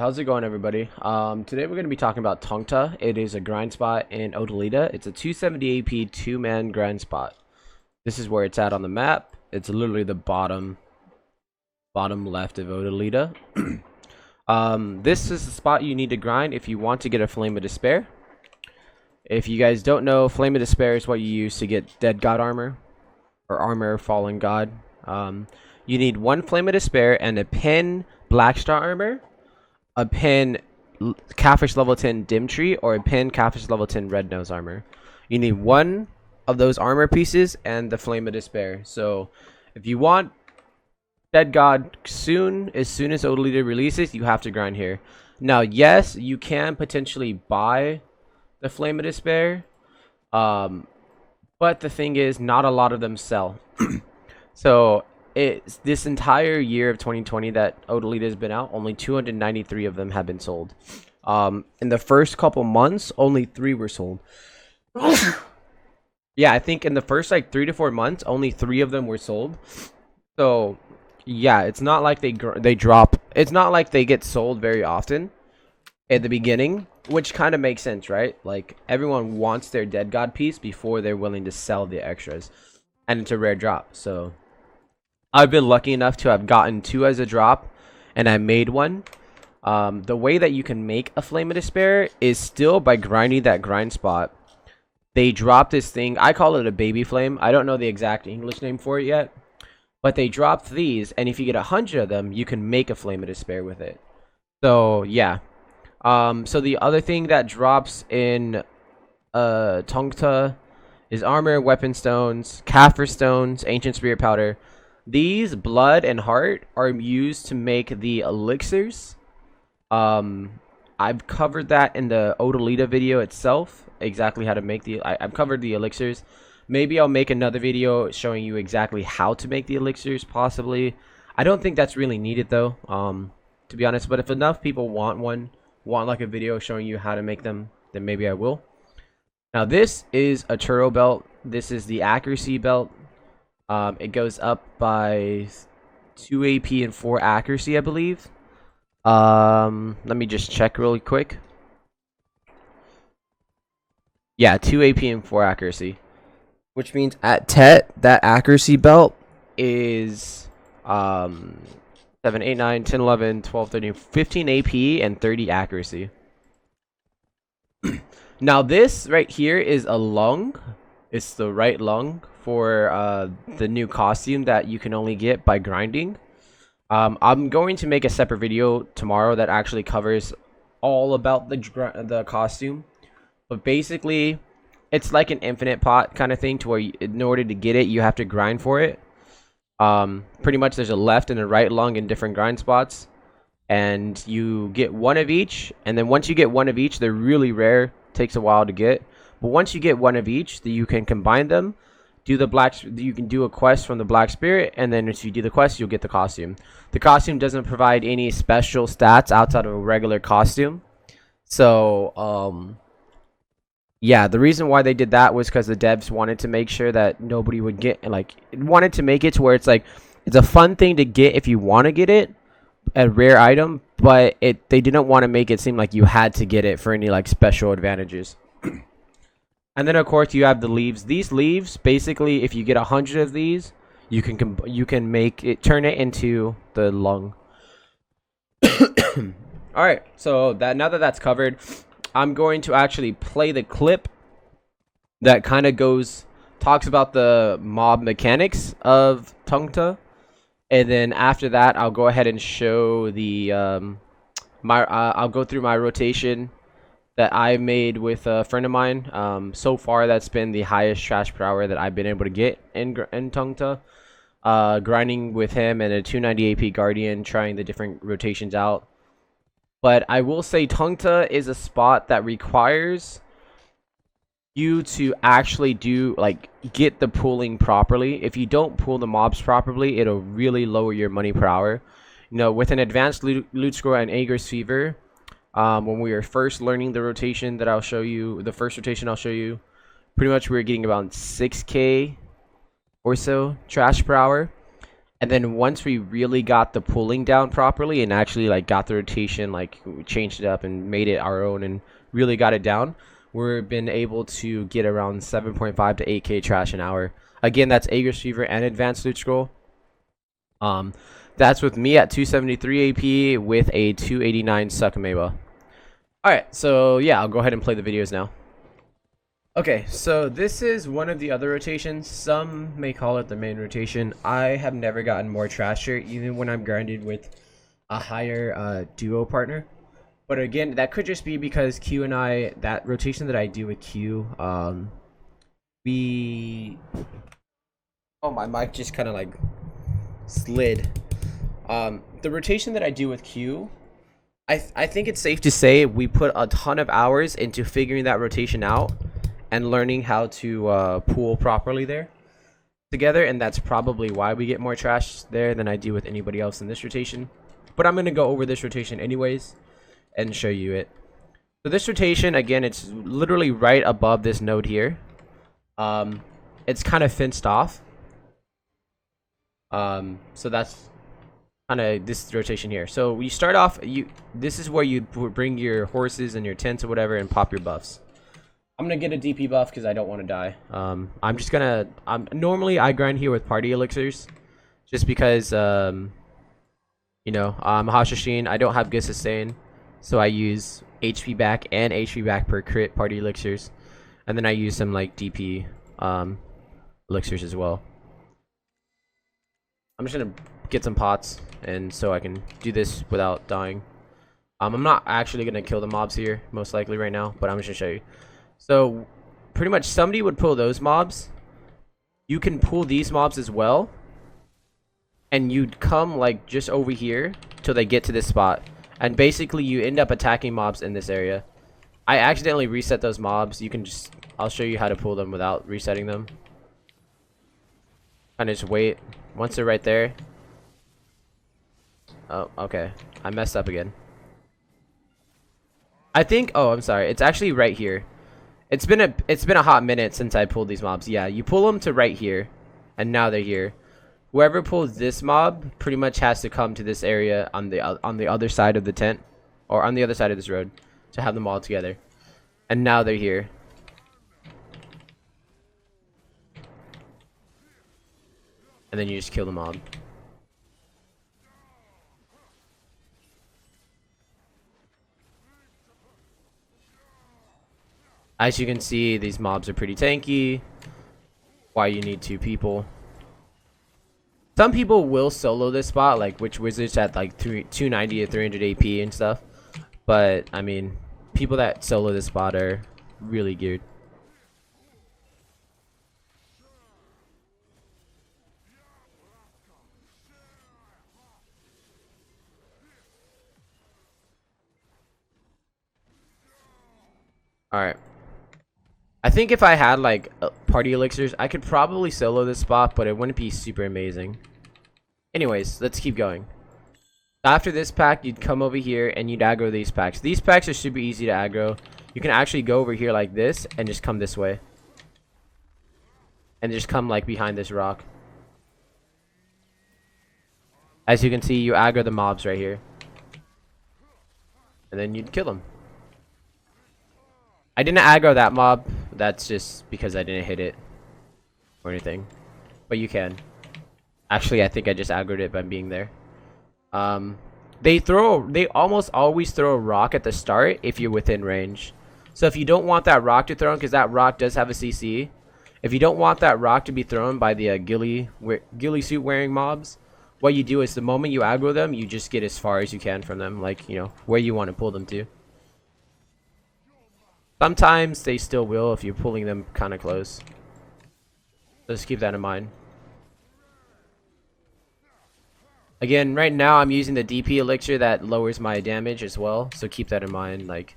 How's it going, everybody? Today we're going to be talking about Tunkta. It is a grind spot in Odalita. It's a 270 AP two-man grind spot. This is where it's at on the map. It's literally the bottom left of Odalita. This is the spot you need to grind if you want to get a Flame of Despair. If you guys don't know, Flame of Despair is what you use to get Dead God armor or Armor of Fallen God. You need one Flame of Despair and a pin Black Star armor, a pin Catfish level 10 Dim Tree, or a pin Catfish level 10 Red Nose armor. You need one of those armor pieces and the Flame of Despair. So if you want Dead God as soon as Odalita releases, you have to grind here. Now, yes, you can potentially buy the Flame of Despair, but the thing is, not a lot of them sell. So it's this entire year of 2020 that Odalita has been out, only 293 of them have been sold. In the first couple months, only 3 were sold. Yeah, I think in the first like 3 to 4 months, only 3 of them were sold. So yeah, it's not like they drop. It's not like they get sold very often at the beginning, which kind of makes sense, right? Like, everyone wants their Dead God piece before they're willing to sell the extras, and it's a rare drop. So I've been lucky enough to have gotten 2 as a drop, and I made one. The way that you can make a Flame of Despair is still by grinding that grind spot. They drop this thing, I call it a baby flame. I don't know the exact English name for it yet, but they dropped these, and if you get 100 of them, you can make a Flame of Despair with it. So yeah. So the other thing that drops in Tunkta is armor, weapon stones, Kaffir stones, ancient spirit powder. These blood and heart are used to make the elixirs. I've covered that in the Odalita video itself, exactly how to make the I've covered the elixirs. Maybe I'll make another video showing you exactly how to make the elixirs, possibly. I don't think that's really needed though, to be honest, but if enough people want like a video showing you how to make them, then maybe I will. Now this is a Turo belt. This is the accuracy belt. It goes up by 2 AP and 4 accuracy, I believe. Let me just check really quick. Yeah, 2 AP and 4 accuracy. Which means at TET, that accuracy belt is 7, 8, 9, 10, 11, 12, 13, 15 AP and 30 accuracy. Now this right here is a lung. It's the right lung for the new costume that you can only get by grinding. I'm going to make a separate video tomorrow that actually covers all about the costume. But basically, it's like an infinite pot kind of thing, to where in order to get it, you have to grind for it. Pretty much there's a left and a right lung in different grind spots, and you get one of each. And then once you get one of each, they're really rare, takes a while to get, but once you get one of each, you can combine them, you can do a quest from the Black Spirit, and then if you do the quest, you'll get the costume. The costume doesn't provide any special stats outside of a regular costume. So yeah, the reason why they did that was because the devs wanted to make sure that nobody would get, like, wanted to make it to where it's like, it's a fun thing to get if you want to get it, a rare item, but they didn't want to make it seem like you had to get it for any like special advantages. And then of course you have the leaves. These leaves, basically, if you get 100 of these, you can make it, turn it into the lung. All right, so now that that's covered, I'm going to actually play the clip that kind of talks about the mob mechanics of Tunkta, and then after that, I'll go ahead and show the I'll go through my rotation that I made with a friend of mine. So far, that's been the highest trash per hour that I've been able to get in Tunkta. Grinding with him and a 290 AP Guardian, trying the different rotations out. But I will say Tunkta is a spot that requires you to actually get the pooling properly. If you don't pool the mobs properly, it'll really lower your money per hour. You know, with an advanced loot score and Ager's Fever, when we were first learning the rotation that I'll show you, the first rotation I'll show you, pretty much we were getting about 6k or so trash per hour. And then once we really got the pulling down properly and actually like got the rotation, like we changed it up and made it our own and really got it down, we've been able to get around 7.5 to 8k trash an hour. Again, that's Aegis Reaver and Advanced Loot Scroll. That's with me at 273 AP with a 289 Suckameba. Alright, so yeah, I'll go ahead and play the videos now. Okay, so this is one of the other rotations. Some may call it the main rotation. I have never gotten more trasher, even when I'm grinded with a higher duo partner. But again, that could just be because Q and I, that rotation that I do with Q, we... Oh, my mic just kind of like slid. The rotation that I do with Q, I think it's safe to say we put a ton of hours into figuring that rotation out and learning how to pool properly there together, and that's probably why we get more trash there than I do with anybody else in this rotation. But I'm gonna go over this rotation anyways and show you it. So this rotation, again, it's literally right above this node here. It's kind of fenced off. So that's kind of this rotation here. So you start off, this is where you bring your horses and your tents or whatever and pop your buffs. I'm gonna get a DP buff because I don't want to die. I'm just gonna. Normally I grind here with party elixirs, just because you know, I'm Hashashin. I don't have good sustain, so I use HP back and HP back per crit party elixirs, and then I use some like DP elixirs as well. I'm just gonna get some pots, and so I can do this without dying. I'm not actually gonna kill the mobs here, most likely right now, but I'm just gonna show you. So, pretty much somebody would pull those mobs. You can pull these mobs as well. And you'd come, like, just over here till they get to this spot. And basically, you end up attacking mobs in this area. I accidentally reset those mobs. You can just... I'll show you how to pull them without resetting them. Kind of just wait. Once they're right there... Oh, okay. I messed up again. I think... Oh, I'm sorry. It's actually right here. It's been a hot minute since I pulled these mobs. Yeah, you pull them to right here, and now they're here. Whoever pulls this mob pretty much has to come to this area on the other side of the tent, or on the other side of this road, to have them all together. And now they're here. And then you just kill the mob. As you can see, these mobs are pretty tanky. Why you need 2 people. Some people will solo this spot, like Witch Wizards at like 290 to 300 AP and stuff. But, I mean, people that solo this spot are really geared. Alright. I think if I had like party elixirs, I could probably solo this spot, but it wouldn't be super amazing. Anyways, let's keep going. After this pack, you'd come over here and you'd aggro these packs. These packs are super easy to aggro. You can actually go over here like this and just come this way. And just come like behind this rock. As you can see, you aggro the mobs right here. And then you'd kill them. I didn't aggro that mob. That's just because I didn't hit it or anything. But you can. Actually, I think I just aggroed it by being there. They almost always throw a rock at the start if you're within range. So if you don't want that rock to throw, because that rock does have a CC. If you don't want that rock to be thrown by the ghillie suit wearing mobs, what you do is the moment you aggro them, you just get as far as you can from them, like, you know, where you want to pull them to. Sometimes they still will if you're pulling them kind of close. Just keep that in mind. Again, right now I'm using the DP elixir that lowers my damage as well, so keep that in mind. Like,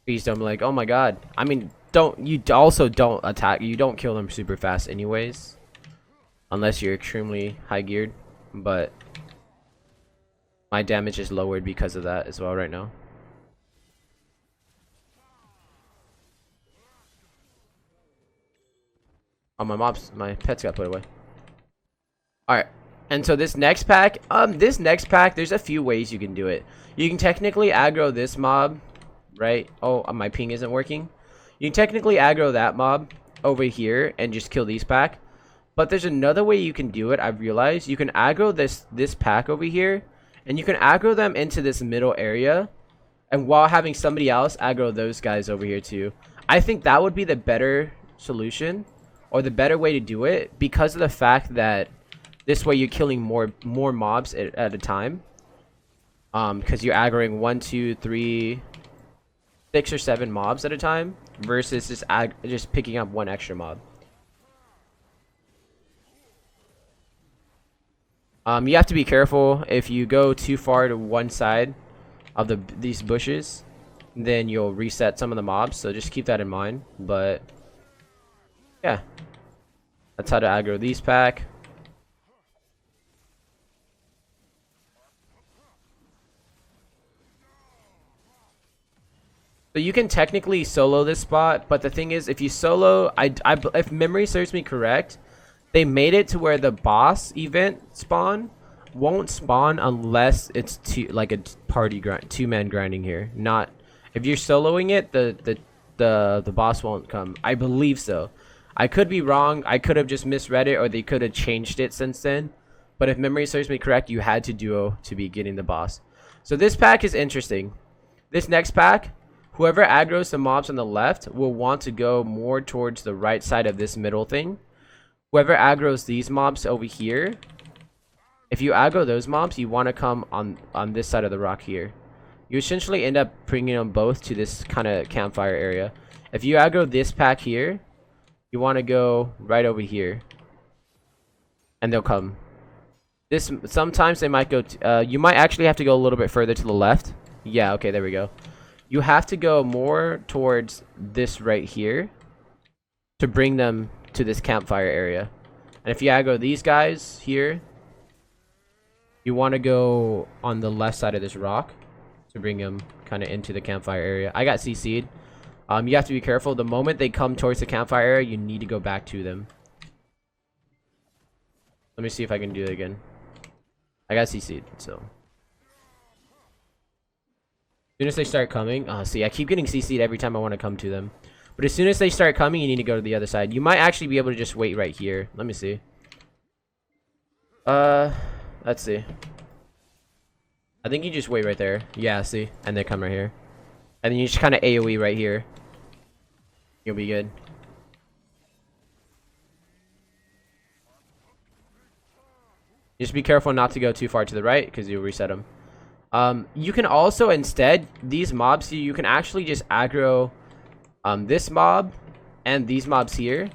please don't be like, oh my god. I mean, you also don't attack. You don't kill them super fast anyways, unless you're extremely high geared. But my damage is lowered because of that as well right now. Oh, my pets got put away. Alright. And so this next pack, there's a few ways you can do it. You can technically aggro this mob, right? Oh, my ping isn't working. You can technically aggro that mob over here and just kill these pack. But there's another way you can do it. I've realized you can aggro this pack over here, and you can aggro them into this middle area, and while having somebody else aggro those guys over here too. I think that would be the better solution, or the better way to do it, because of the fact that this way you're killing more mobs at a time. Because you're aggroing 1, 2, 3, 6 or 7 mobs at a time versus just picking up one extra mob. You have to be careful. If you go too far to one side of these bushes, then you'll reset some of the mobs. So just keep that in mind. But yeah, that's how to aggro these pack. So you can technically solo this spot, but the thing is, if you solo, if memory serves me correct, they made it to where the boss event spawn won't spawn unless it's like a party grind, 2-man grinding here. Not if you're soloing it, the boss won't come. I believe so. I could be wrong. I could have just misread it, or they could have changed it since then. But if memory serves me correct, you had to duo to be getting the boss. So this pack is interesting. This next pack, whoever aggroes the mobs on the left will want to go more towards the right side of this middle thing. Whoever aggroes these mobs over here, if you aggro those mobs, you want to come on this side of the rock here. You essentially end up bringing them both to this kind of campfire area. If you aggro this pack here, you want to go right over here, and they'll come. Sometimes they might go. You might actually have to go a little bit further to the left. Yeah, okay, there we go. You have to go more towards this right here to bring them to this campfire area. And if you aggro these guys here, you want to go on the left side of this rock to bring them kind of into the campfire area. I got CC'd. You have to be careful. The moment they come towards the campfire area, you need to go back to them. Let me see if I can do it again. I got CC'd, so. As soon as they start coming, see, I keep getting CC'd every time I want to come to them. But as soon as they start coming, you need to go to the other side. You might actually be able to just wait right here. Let me see. Let's see. I think you just wait right there. Yeah, see? And they come right here. And then you just kind of AoE right here. You'll be good. Just be careful not to go too far to the right, because you'll reset them. You can also, instead, these mobs, you can actually just aggro this mob and these mobs here.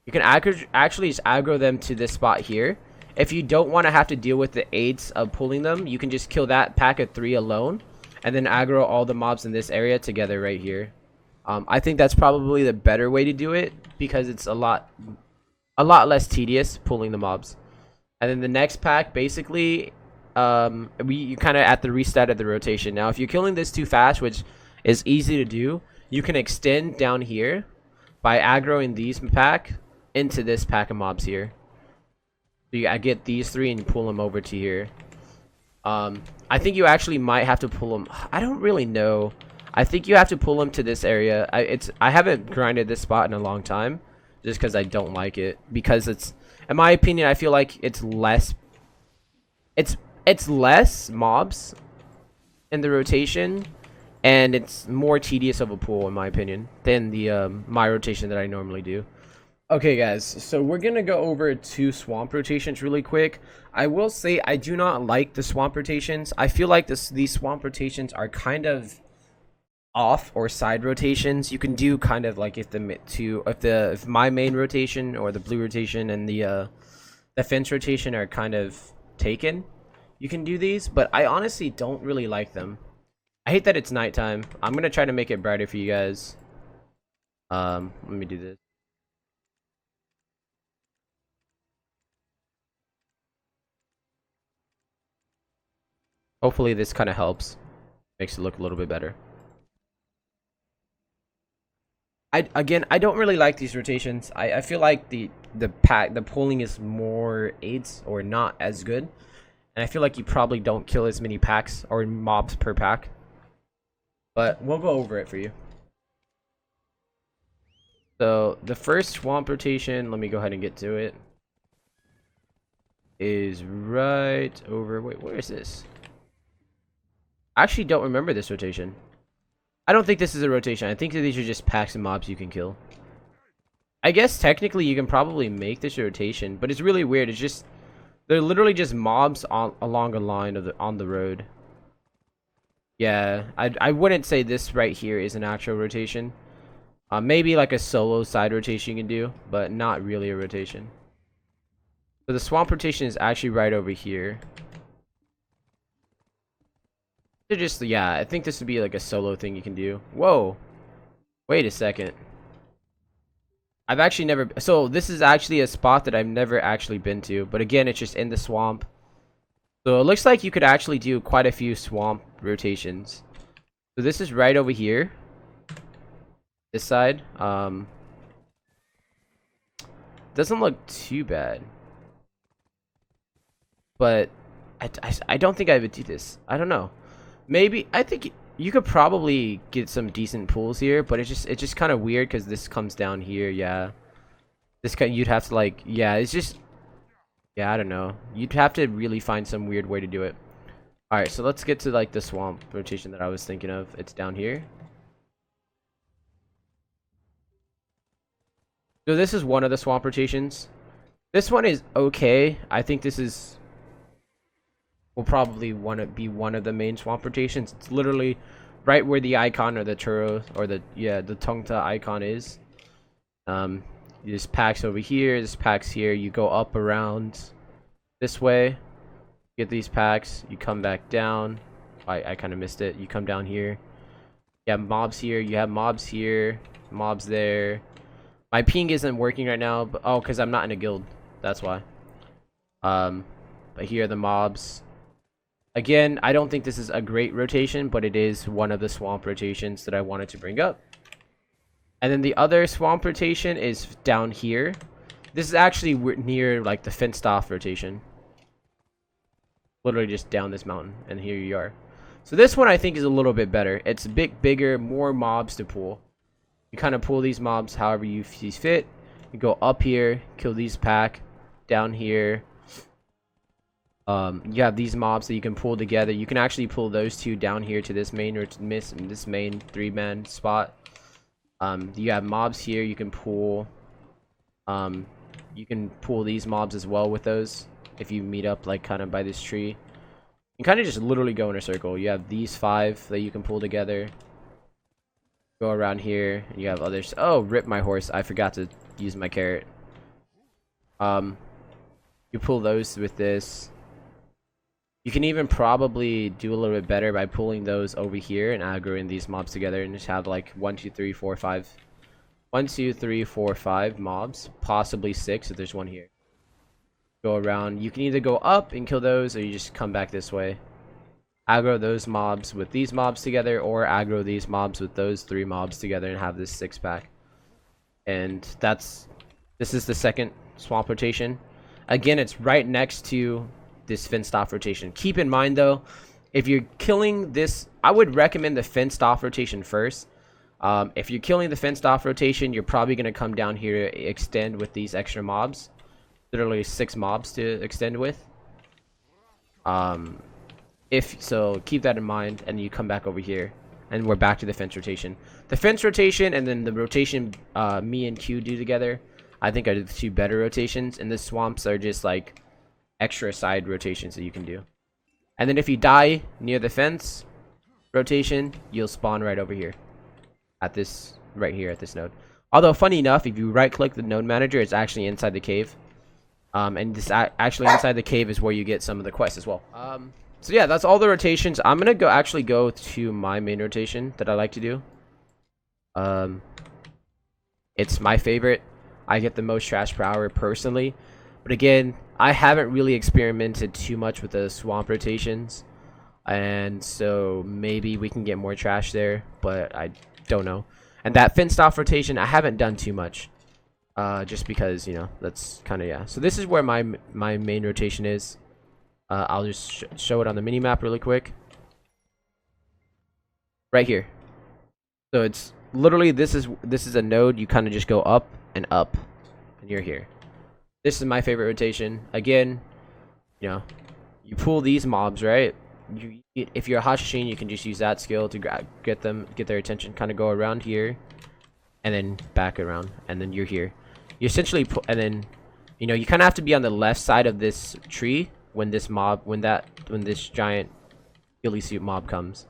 You can actually just aggro them to this spot here. If you don't want to have to deal with the aids of pulling them, you can just kill that pack of 3 alone, and then aggro all the mobs in this area together right here. I think that's probably the better way to do it, because it's a lot less tedious pulling the mobs. And then the next pack, basically, you kind of at the restart of the rotation. Now, if you're killing this too fast, which is easy to do, you can extend down here by aggroing these pack into this pack of mobs here. So I get these 3 and pull them over to here. I think you actually might have to pull them. I don't really know. I think you have to pull them to this area. I haven't grinded this spot in a long time, just because I don't like it. Because it's, in my opinion, I feel like it's less. It's less mobs in the rotation, and it's more tedious of a pull, in my opinion, than the my rotation that I normally do. Okay, guys, so we're gonna go over 2 swamp rotations really quick. I will say I do not like the swamp rotations. I feel like these swamp rotations are kind of off, or side rotations. You can do kind of like if my main rotation or the blue rotation and the fence rotation are kind of taken, you can do these, but I honestly don't really like them. I hate that it's nighttime. I'm gonna try to make it brighter for you guys. Let me do this. Hopefully this kind of helps. Makes it look a little bit better. I don't really like these rotations. I feel like the pulling is more aids or not as good, and I feel like you probably don't kill as many packs or mobs per pack. But we'll go over it for you. So the first swamp rotation, let me go ahead and get to it, is right over. Wait, where is this? I actually don't remember this rotation. I don't think this is a rotation. I think that these are just packs and mobs you can kill. I guess technically you can probably make this a rotation, but it's really weird. It's just they're literally just mobs along a line of on the road. Yeah, I wouldn't say this right here is an actual rotation. Maybe like a solo side rotation you can do, but not really a rotation. So the swamp rotation is actually right over here. They're just, yeah, I think this would be like a solo thing you can do. Whoa. Wait a second. I've actually never... So this is actually a spot that I've never actually been to. But again, it's just in the swamp. So it looks like you could actually do quite a few swamp rotations. So this is right over here. This side. Doesn't look too bad. But I don't think I would do this. I don't know. Maybe I think you could probably get some decent pulls here, but it's just kind of weird because this comes down here. Yeah, this you'd have to like, yeah, it's just, yeah, I don't know. You'd have to really find some weird way to do it. All right, so let's get to like the swamp rotation that I was thinking of. It's down here. So this is one of the swamp rotations. This one is okay. I think this is will probably want to be one of the main swamp rotations. It's literally right where the icon or the Turo or the Tunkta icon is. This packs over here, this packs here. You go up around this way, get these packs, you come back down. I kind of missed it. You come down here. You have mobs here, you have mobs here, mobs there. My ping isn't working right now, but oh, because I'm not in a guild. That's why. But here are the mobs. Again, I don't think this is a great rotation, but it is one of the swamp rotations that I wanted to bring up. And then the other swamp rotation is down here. This is actually near like the fenced off rotation. Literally just down this mountain, and here you are. So this one I think is a little bit better. It's a bit bigger, more mobs to pull. You kind of pull these mobs however you see fit. You go up here, kill these pack, down here. You have these mobs that you can pull together. You can actually pull those two down here to this main or to this main 3-man spot. You have mobs here. You can pull. You can pull these mobs as well with those. If you meet up like kind of by this tree, you kind of just literally go in a circle. You have these 5 that you can pull together. Go around here, and you have others. Oh, rip my horse! I forgot to use my carrot. You pull those with this. You can even probably do a little bit better by pulling those over here and aggroing these mobs together, and just have like 1, 2, 3, 4, 5. 1, 2, 3, 4, 5 mobs, possibly 6 if there's one here. Go around. You can either go up and kill those, or you just come back this way. Aggro those mobs with these mobs together, or aggro these mobs with those 3 mobs together and have this 6-pack. And this is the second swamp rotation. Again, it's right next to this fenced off rotation. Keep in mind though, if you're killing this, I would recommend the fenced off rotation first. If you're killing the fenced off rotation, you're probably going to come down here to extend with these extra mobs. Literally 6 mobs to extend with. If so, keep that in mind, and you come back over here, and we're back to the fence rotation. The fence rotation and then the rotation me and Q do together, I think are the 2 better rotations, and the swamps are just like extra side rotations that you can do. And then if you die near the fence rotation, you'll spawn right over here at this right here at this node. Although funny enough, if you right click the node manager, it's actually inside the cave. And this actually inside the cave is where you get some of the quests as well. So yeah, that's all the rotations. I'm gonna actually go to my main rotation that I like to do. It's my favorite. I get the most trash per hour personally, but again, I haven't really experimented too much with the swamp rotations, and so maybe we can get more trash there, but I don't know. And that fenced off rotation, I haven't done too much. Just because, you know, that's kind of, yeah. So this is where my main rotation is. I'll just show it on the mini map really quick. Right here. So it's literally, this is a node. You kind of just go up, and you're here. This is my favorite rotation. Again, you know, you pull these mobs, right? If you're a Hashashin, you can just use that skill to get their attention. Kind of go around here, and then back around, and then you're here. You essentially and then, you know, you kind of have to be on the left side of this tree when this giant ghillie suit mob comes.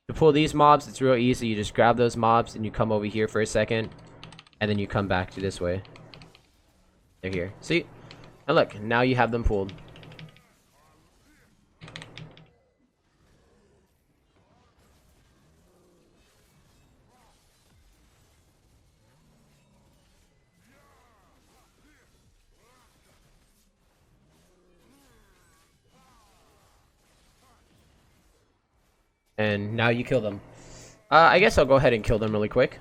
To pull these mobs, it's real easy. You just grab those mobs and you come over here for a second, and then you come back to this way. They're here. See? And look, now you have them pulled. And now you kill them. I guess I'll go ahead and kill them really quick.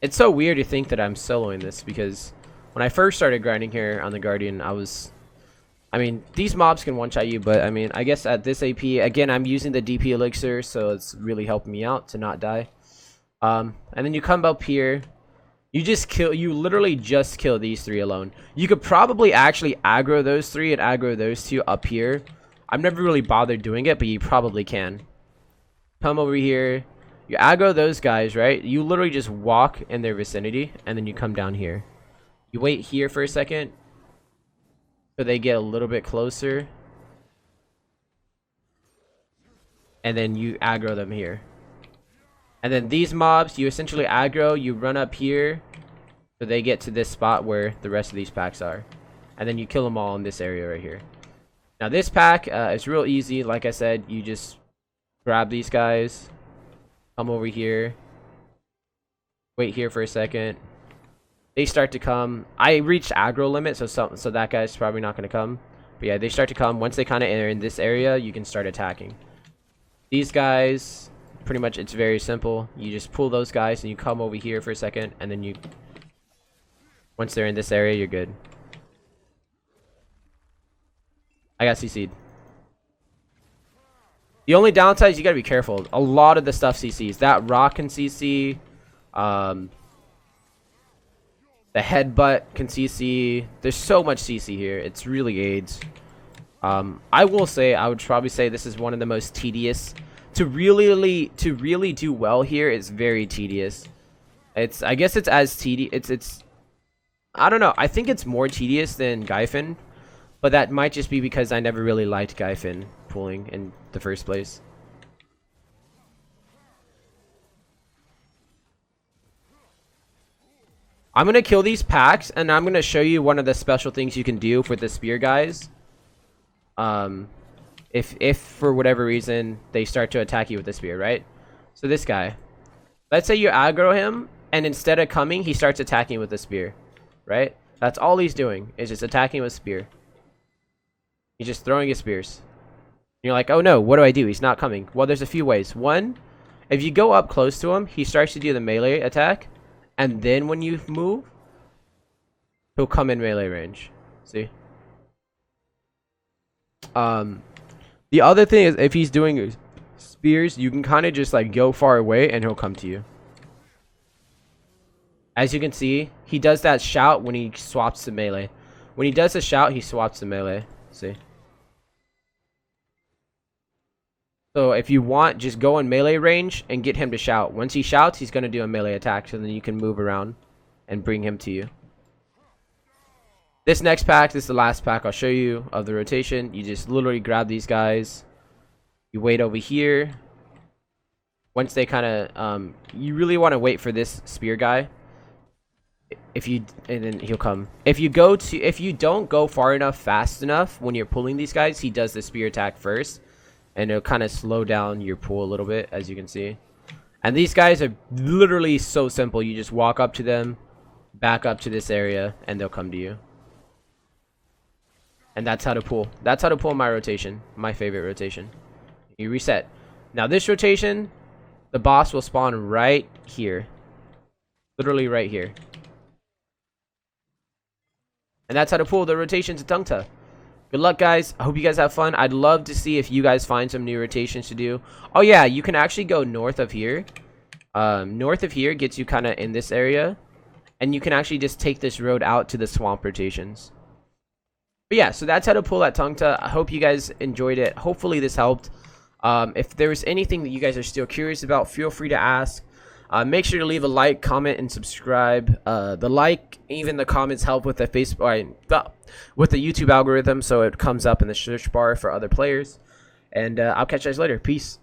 It's so weird to think that I'm soloing this, because when I first started grinding here on the Guardian, I mean, these mobs can one-shot you, but I mean, I guess at this AP, again, I'm using the DP elixir, so it's really helping me out to not die. And then you come up here. You literally just kill these three alone. You could probably actually aggro those three and aggro those two up here. I've never really bothered doing it, but you probably can. Come over here. You aggro those guys, right? You literally just walk in their vicinity, and then you come down here. You wait here for a second, so they get a little bit closer. And then you aggro them here. And then these mobs, you essentially aggro, you run up here, so they get to this spot where the rest of these packs are. And then you kill them all in this area right here. Now this pack is real easy. Like I said, you just grab these guys, come over here, wait here for a second. They start to come. I reached aggro limit, so that guy's probably not going to come. But yeah, they start to come. Once they kind of enter in this area, you can start attacking. These guys... Pretty much, it's very simple. You just pull those guys and you come over here for a second, and then you, once they're in this area, you're good. I got CC'd. The only downside is you gotta be careful. A lot of the stuff CCs. That rock can CC. The headbutt can CC. There's so much CC here. It's really aids. I would probably say this is one of the most tedious. To really do well here is very tedious. I guess it's as tedious. I don't know. I think it's more tedious than Gyfin, but that might just be because I never really liked Gyfin pulling in the first place. I'm gonna kill these packs, and I'm gonna show you one of the special things you can do for the spear guys. If for whatever reason they start to attack you with the spear, right? So this guy, let's say you aggro him, and instead of coming, he starts attacking with the spear, right? That's all he's doing, is just attacking with spear. He's just throwing his spears. And you're like, oh no, what do I do? He's not coming. Well, there's a few ways. One, if you go up close to him, he starts to do the melee attack, and then when you move, he'll come in melee range. See? The other thing is, if he's doing spears, you can kind of just like go far away and he'll come to you. As you can see, he does that shout when he swaps to melee. When he does the shout, he swaps to melee. See? So if you want, just go in melee range and get him to shout. Once he shouts, he's going to do a melee attack, so then you can move around and bring him to you. This next pack, this is the last pack I'll show you of the rotation. You just literally grab these guys. You wait over here. Once they kind of, you really want to wait for this spear guy. And then he'll come. If you don't go far enough, fast enough, when you're pulling these guys, he does the spear attack first. And it'll kind of slow down your pull a little bit, as you can see. And these guys are literally so simple. You just walk up to them, back up to this area, and they'll come to you. And that's how to pull. That's how to pull my rotation. My favorite rotation. You reset. Now this rotation, the boss will spawn right here. Literally right here. And that's how to pull the rotation to Tunkta. Good luck, guys. I hope you guys have fun. I'd love to see if you guys find some new rotations to do. Oh, yeah. You can actually go north of here. North of here gets you kind of in this area. And you can actually just take this road out to the swamp rotations. But yeah, so that's how to pull at Tunkta. I hope you guys enjoyed it. Hopefully this helped. If there's anything that you guys are still curious about, feel free to ask. Make sure to leave a like, comment, and subscribe. The like, even the comments help with the with the YouTube algorithm, so it comes up in the search bar for other players. And I'll catch you guys later. Peace.